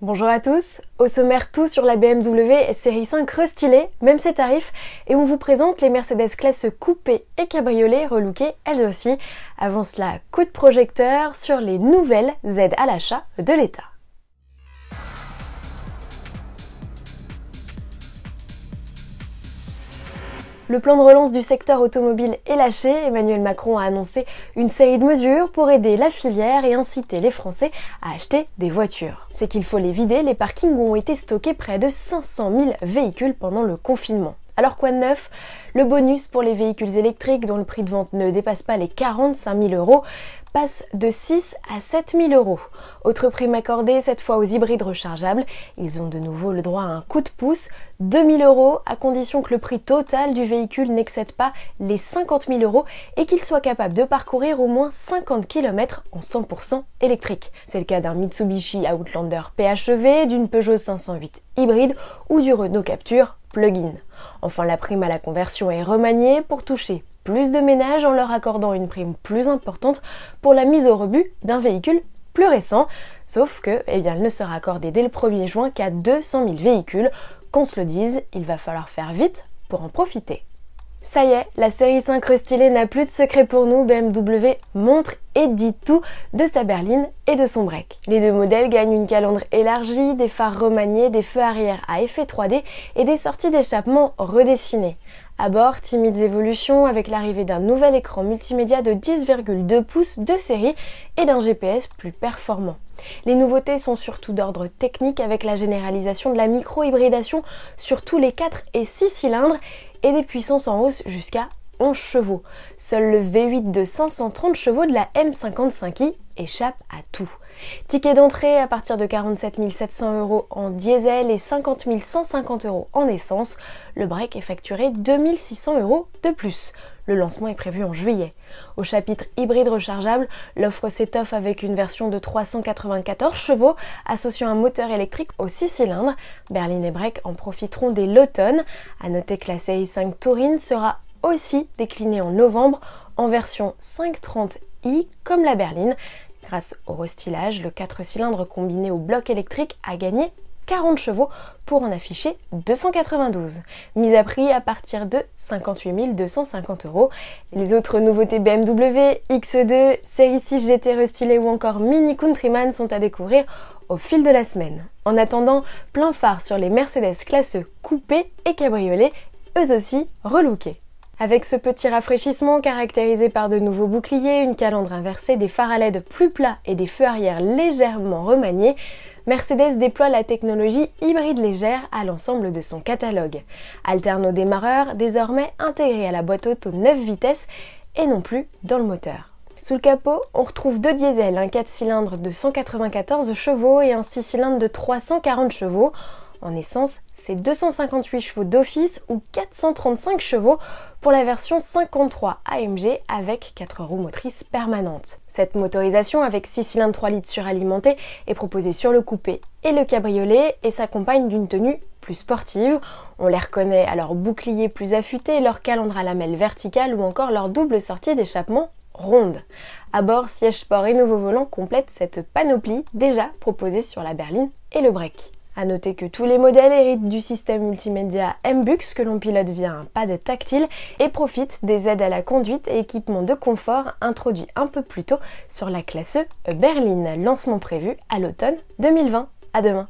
Bonjour à tous, au sommaire tout sur la BMW série 5 restylée, même ses tarifs, et on vous présente les Mercedes classe coupé et cabriolet relookées elles aussi. Avant cela, coup de projecteur sur les nouvelles aides à l'achat de l'État. Le plan de relance du secteur automobile est lâché. Emmanuel Macron a annoncé une série de mesures pour aider la filière et inciter les Français à acheter des voitures. C'est qu'il faut les vider, les parkings ont été stockés près de 500 000 véhicules pendant le confinement. Alors quoi de neuf? Le bonus pour les véhicules électriques dont le prix de vente ne dépasse pas les 45 000 € passe de 6 à 7 000 €. Autre prime accordée, cette fois aux hybrides rechargeables. Ils ont de nouveau le droit à un coup de pouce, 2 000 € à condition que le prix total du véhicule n'excède pas les 50 000 € et qu'il soit capable de parcourir au moins 50 km en 100% électrique. C'est le cas d'un Mitsubishi Outlander PHEV, d'une Peugeot 508 hybride ou du Renault Captur plug-in. Enfin, la prime à la conversion est remaniée pour toucher plus de ménages en leur accordant une prime plus importante pour la mise au rebut d'un véhicule plus récent, sauf que elle ne sera accordée dès le 1er juin qu'à 200 000 véhicules. Qu'on se le dise, il va falloir faire vite pour en profiter. Ça y est, la série 5 restylée n'a plus de secret pour nous, BMW montre et dit tout de sa berline et de son break. Les deux modèles gagnent une calandre élargie, des phares remaniés, des feux arrière à effet 3D et des sorties d'échappement redessinées. À bord, timides évolutions avec l'arrivée d'un nouvel écran multimédia de 10,2 pouces de série et d'un GPS plus performant. Les nouveautés sont surtout d'ordre technique avec la généralisation de la micro-hybridation sur tous les 4 et 6 cylindres et des puissances en hausse jusqu'à 11 chevaux. Seul le V8 de 530 chevaux de la M55i échappe à tout. Ticket d'entrée à partir de 47 700 € en diesel et 50 150 € en essence. Le break est facturé 2 600 € de plus. Le lancement est prévu en juillet. Au chapitre hybride rechargeable, l'offre s'étoffe avec une version de 394 chevaux associant un moteur électrique aux 6 cylindres. Berline et Break en profiteront dès l'automne. A noter que la série 5 Touring sera aussi déclinée en novembre en version 530i comme la berline. Grâce au restylage, le 4 cylindres combiné au bloc électrique a gagné 40 chevaux pour en afficher 292. Mise à prix à partir de 58 250 €. Les autres nouveautés BMW, X2, série 6 GT restylée ou encore Mini Countryman sont à découvrir au fil de la semaine. En attendant, plein phare sur les Mercedes classe coupé et cabriolet, eux aussi relookés. Avec ce petit rafraîchissement caractérisé par de nouveaux boucliers, une calandre inversée, des phares à LED plus plats et des feux arrière légèrement remaniés, Mercedes déploie la technologie hybride légère à l'ensemble de son catalogue. Alterno démarreur, désormais intégré à la boîte auto 9 vitesses et non plus dans le moteur. Sous le capot, on retrouve deux diesels, un 4 cylindres de 194 chevaux et un 6 cylindres de 340 chevaux. En essence, c'est 258 chevaux d'office ou 435 chevaux pour la version 53 AMG avec 4 roues motrices permanentes. Cette motorisation avec 6 cylindres 3 litres suralimentés est proposée sur le coupé et le cabriolet et s'accompagne d'une tenue plus sportive. On les reconnaît à leur bouclier plus affûté, leur calandre à lamelles verticales ou encore leur double sortie d'échappement ronde. À bord, siège sport et nouveau volant complètent cette panoplie déjà proposée sur la berline et le break. A noter que tous les modèles héritent du système multimédia MBUX que l'on pilote via un pad tactile et profitent des aides à la conduite et équipements de confort introduits un peu plus tôt sur la classe berline. Lancement prévu à l'automne 2020. À demain.